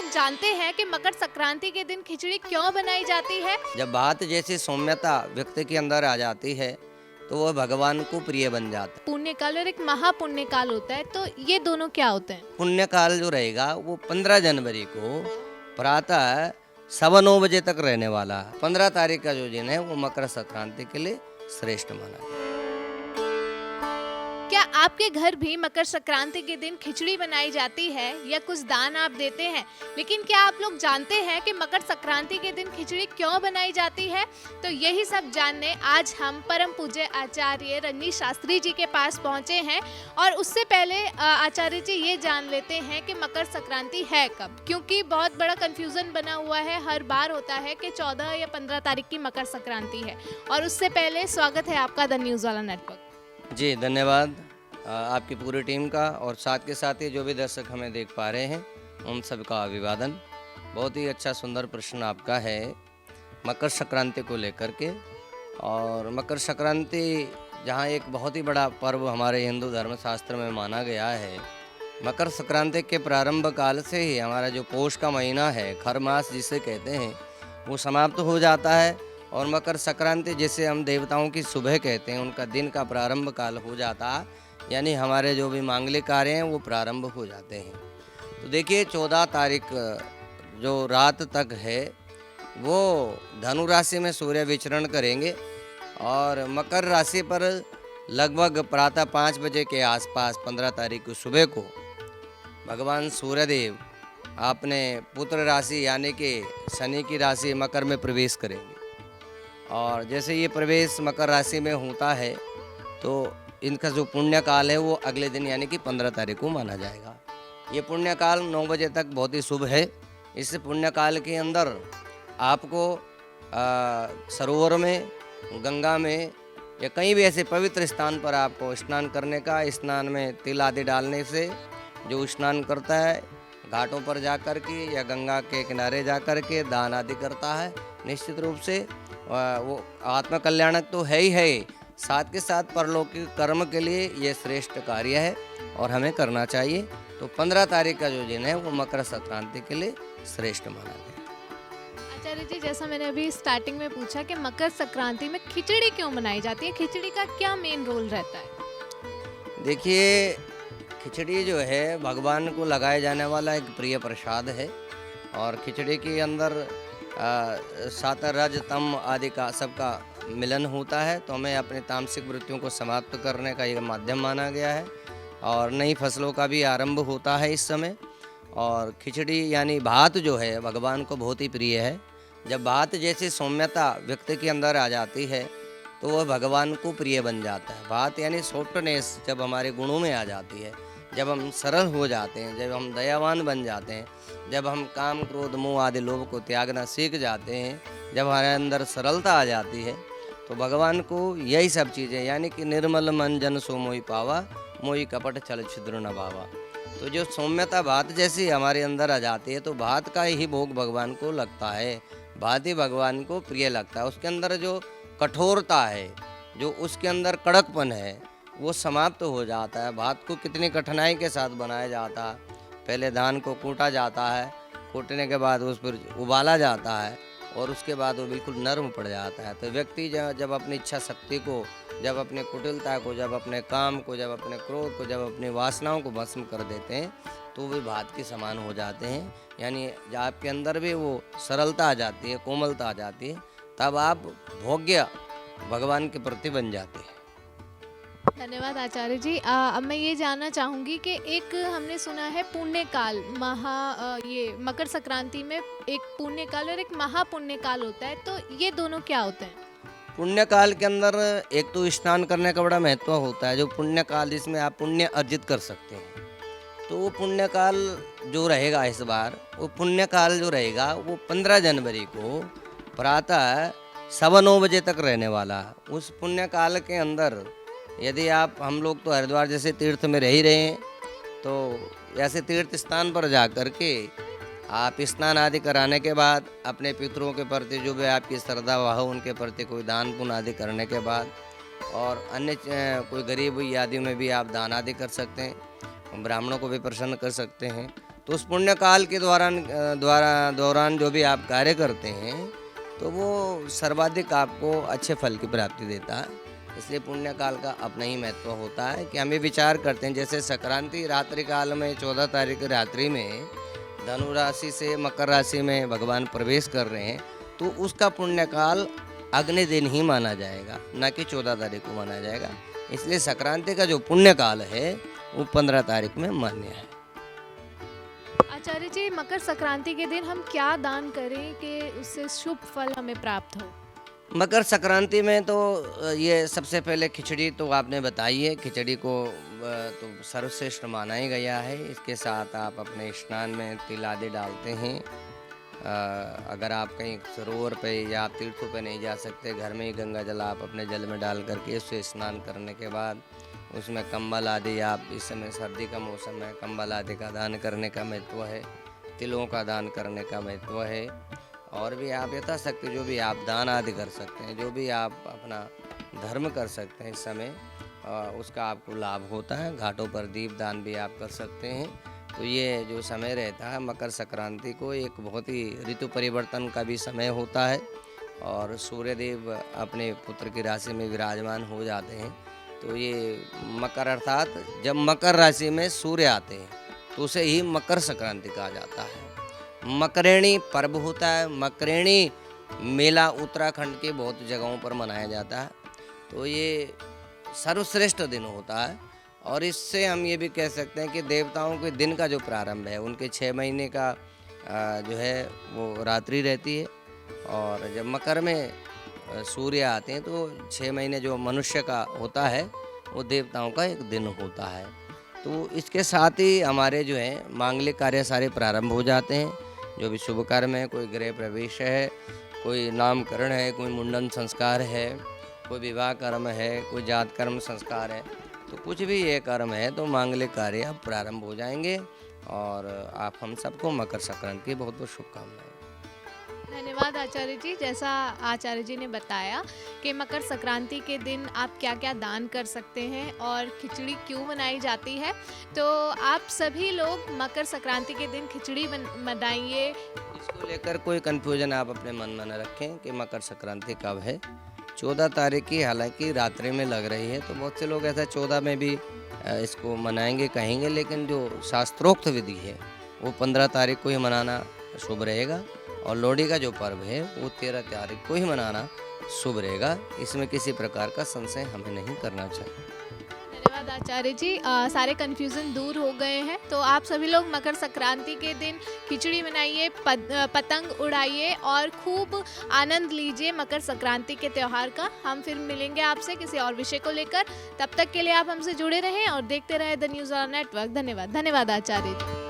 लोग जानते हैं कि मकर संक्रांति के दिन खिचड़ी क्यों बनाई जाती है? जब बात जैसी सौम्यता व्यक्ति के अंदर आ जाती है तो वह भगवान को प्रिय बन जाता है। पुण्यकाल और एक महापुण्यकाल होता है, तो ये दोनों क्या होते हैं? पुण्यकाल जो रहेगा वो 15 जनवरी को प्रातः 9:15 तक रहने वाला है। 15 तारीख का जो दिन है वो मकर संक्रांति के लिए श्रेष्ठ माना है। क्या आपके घर भी मकर संक्रांति के दिन खिचड़ी बनाई जाती है या कुछ दान आप देते हैं? लेकिन क्या आप लोग जानते हैं कि मकर संक्रांति के दिन खिचड़ी क्यों बनाई जाती है? तो यही सब जानने आज हम परम पूज्य आचार्य रंजीत शास्त्री जी के पास पहुंचे हैं। और उससे पहले आचार्य जी ये जान लेते हैं कि मकर संक्रांति है कब, क्योंकि बहुत बड़ा कंफ्यूजन बना हुआ है। हर बार होता है कि 14 या 15 तारीख की मकर संक्रांति है। और उससे पहले स्वागत है आपका द न्यूज़ वाला नेटवर्क। जी धन्यवाद आपकी पूरी टीम का, और साथ के साथ ही जो भी दर्शक हमें देख पा रहे हैं उन सबका अभिवादन। बहुत ही अच्छा सुंदर प्रश्न आपका है मकर संक्रांति को लेकर के। और मकर संक्रांति जहाँ एक बहुत ही बड़ा पर्व हमारे हिंदू धर्म शास्त्र में माना गया है। मकर संक्रांति के प्रारंभ काल से ही हमारा जो पौष का महीना है, खर मास जिसे कहते हैं, वो समाप्त हो जाता है। और मकर संक्रांति जिसे हम देवताओं की सुबह कहते हैं, उनका दिन का प्रारंभ काल हो जाता है, यानी हमारे जो भी मांगलिक कार्य हैं वो प्रारंभ हो जाते हैं। तो देखिए 14 तारीख जो रात तक है वो धनु राशि में सूर्य विचरण करेंगे और मकर राशि पर लगभग प्रातः 5 बजे के आसपास 15 तारीख को सुबह को भगवान सूर्यदेव अपने पुत्र राशि यानी कि शनि की राशि मकर में प्रवेश करेंगे। और जैसे ये प्रवेश मकर राशि में होता है तो इनका जो पुण्य काल है वो अगले दिन यानी कि 15 तारीख को माना जाएगा। ये पुण्य काल 9 बजे तक बहुत ही शुभ है। इस पुण्य काल के अंदर आपको सरोवर में, गंगा में या कहीं भी ऐसे पवित्र स्थान पर आपको स्नान करने का, स्नान में तिल आदि डालने से जो स्नान करता है घाटों पर जा कर के या गंगा के किनारे जा कर के दान आदि करता है, निश्चित रूप से वो आत्म कल्याणक तो है ही है, साथ के साथ परलौकिक कर्म के लिए ये श्रेष्ठ कार्य है और हमें करना चाहिए। तो 15 तारीख का जो दिन है वो मकर संक्रांति के लिए श्रेष्ठ माना गया। आचार्य जी, जैसा मैंने अभी स्टार्टिंग में पूछा कि मकर संक्रांति में खिचड़ी क्यों बनाई जाती है, खिचड़ी का क्या मेन रोल रहता है? देखिए खिचड़ी जो है भगवान को लगाए जाने वाला एक प्रिय प्रसाद है। और खिचड़ी के अंदर सात रज तम आदि का सबका मिलन होता है, तो हमें अपनी तामसिक वृत्तियों को समाप्त करने का एक माध्यम माना गया है। और नई फसलों का भी आरंभ होता है इस समय। और खिचड़ी यानी भात जो है भगवान को बहुत ही प्रिय है। जब भात जैसी सौम्यता व्यक्ति के अंदर आ जाती है तो वह भगवान को प्रिय बन जाता है। भात यानी सॉफ्टनेस जब हमारे गुणों में आ जाती है, जब हम सरल हो जाते हैं, जब हम दयावान बन जाते हैं, जब हम काम क्रोध मोह आदि लोभ को त्यागना सीख जाते हैं, जब हमारे अंदर सरलता आ जाती है, तो भगवान को यही सब चीज़ें यानी कि निर्मल मन जन सो मोहि पावा, मोहि कपट छल छिद्र न भावा। तो जो सौम्यता भात जैसी हमारे अंदर आ जाती है तो भात का ही भोग भगवान को लगता है, भात ही भगवान को प्रिय लगता है। उसके अंदर जो कठोरता है, जो उसके अंदर कड़कपन है, वो समाप्त हो जाता है। भात को कितनी कठिनाई के साथ बनाया जाता है। पहले धान को कूटा जाता है, कूटने के बाद उस पर उबाला जाता है और उसके बाद वो बिल्कुल नरम पड़ जाता है। तो व्यक्ति जब अपनी इच्छा शक्ति को, जब अपने कुटिलता को, जब अपने काम को, जब अपने क्रोध को, जब अपनी वासनाओं को भस्म कर देते हैं तो वे भात के समान हो जाते हैं। यानी जब आपके अंदर भी वो सरलता आ जाती है, कोमलता आ जाती है, तब आप भोग्य भगवान के प्रति बन जाते हैं। धन्यवाद आचार्य जी। अब मैं ये जानना चाहूँगी कि एक हमने सुना है पुण्यकाल, ये मकर संक्रांति में एक पुण्यकाल और एक महापुण्यकाल होता है, तो ये दोनों क्या होते हैं? पुण्यकाल के अंदर एक तो स्नान करने का बड़ा महत्व होता है। जो पुण्यकाल जिसमें आप पुण्य अर्जित कर सकते हैं, तो वो पुण्यकाल जो रहेगा इस बार, वो पुण्यकाल जो रहेगा वो 15 जनवरी को प्रातः 9:15 बजे तक रहने वाला है। उस पुण्यकाल के अंदर यदि आप, हम लोग तो हरिद्वार जैसे तीर्थ में रह ही रहे हैं, तो ऐसे तीर्थ स्थान पर जा कर के आप स्नान आदि कराने के बाद अपने पितरों के प्रति जो भी आपकी श्रद्धा हो उनके प्रति कोई दान पुण्य आदि करने के बाद, और अन्य कोई गरीब आदि में भी आप दान आदि कर सकते हैं, ब्राह्मणों को भी प्रसन्न कर सकते हैं। तो उस पुण्य काल के दौरान जो भी आप कार्य करते हैं तो वो सर्वाधिक आपको अच्छे फल की प्राप्ति देता है। इसलिए पुण्य काल का अपना ही महत्व होता है कि हम ये विचार करते हैं, जैसे संक्रांति रात्रि काल में 14 तारीख की रात्रि में धनु राशि से मकर राशि में भगवान प्रवेश कर रहे हैं, तो उसका पुण्य काल अगले दिन ही माना जाएगा, ना कि 14 तारीख को माना जाएगा। इसलिए संक्रांति का जो पुण्य काल है वो 15 तारीख में मान्य है। आचार्य जी, मकर संक्रांति के दिन हम क्या दान करें कि उससे शुभ फल हमें प्राप्त हो? मकर संक्रांति में तो ये सबसे पहले खिचड़ी तो आपने बताई है, खिचड़ी को तो सर्वश्रेष्ठ माना ही गया है। इसके साथ आप अपने स्नान में तिल आदि डालते हैं। अगर आप कहीं सरोवर पे या आप तीर्थों पे नहीं जा सकते, घर में ही गंगा जल आप अपने जल में डाल करके उससे स्नान करने के बाद उसमें कंबल आदि, आप इस समय सर्दी का मौसम है, कंबल आदि का दान करने का महत्व है, तिलों का दान करने का महत्व है। और भी आप यथाशक्ति जो भी आप दान आदि कर सकते हैं, जो भी आप अपना धर्म कर सकते हैं इस समय, उसका आपको लाभ होता है। घाटों पर दीप दान भी आप कर सकते हैं। तो ये जो समय रहता है मकर संक्रांति को, एक बहुत ही ऋतु परिवर्तन का भी समय होता है और सूर्यदेव अपने पुत्र की राशि में विराजमान हो जाते हैं। तो ये मकर अर्थात जब मकर राशि में सूर्य आते हैं तो उसे ही मकर संक्रांति कहा जाता है। मकरेणी पर्व होता है। मकरेणी मेला उत्तराखंड के बहुत जगहों पर मनाया जाता है। तो ये सर्वश्रेष्ठ दिन होता है और इससे हम ये भी कह सकते हैं कि देवताओं के दिन का जो प्रारंभ है, उनके 6 महीने का जो है वो रात्रि रहती है और जब मकर में सूर्य आते हैं तो 6 महीने जो मनुष्य का होता है वो देवताओं का एक दिन होता है। तो इसके साथ ही हमारे जो है मांगलिक कार्य सारे प्रारंभ हो जाते हैं। जो भी शुभ कर्म है, कोई गृह प्रवेश है, कोई नामकरण है, कोई मुंडन संस्कार है, कोई विवाह कर्म है, कोई जात कर्म संस्कार है, तो कुछ भी ये कर्म है तो मांगलिक कार्य अब प्रारंभ हो जाएंगे। और आप हम सबको मकर संक्रांति की बहुत बहुत शुभकामनाएं। धन्यवाद आचार्य जी। जैसा आचार्य जी ने बताया कि मकर संक्रांति के दिन आप क्या क्या दान कर सकते हैं और खिचड़ी क्यों बनाई जाती है, तो आप सभी लोग मकर संक्रांति के दिन खिचड़ी बनाइए। इसको लेकर कोई कंफ्यूजन आप अपने मन में न रखें कि मकर संक्रांति कब है। 14 तारीख की हालांकि रात्रि में लग रही है, तो बहुत से लोग ऐसा 14 में भी इसको मनाएंगे कहेंगे, लेकिन जो शास्त्रोक्त विधि है वो 15 तारीख को ही मनाना शुभ रहेगा और लोहड़ी का जो पर्व है वो 13 तारीख को ही मनाना शुभ रहेगा। इसमें किसी प्रकार का संशय हमें नहीं करना चाहिए। धन्यवाद आचार्य जी। सारे कन्फ्यूज़न दूर हो गए हैं। तो आप सभी लोग मकर संक्रांति के दिन खिचड़ी बनाइए, पतंग उड़ाइए और खूब आनंद लीजिए मकर संक्रांति के त्यौहार का। हम फिर मिलेंगे आपसे किसी और विषय को लेकर। तब तक के लिए आप हमसे जुड़े रहें और देखते रहें द न्यूज़ ऑन नेटवर्क। धन्यवाद। धन्यवाद आचार्य जी।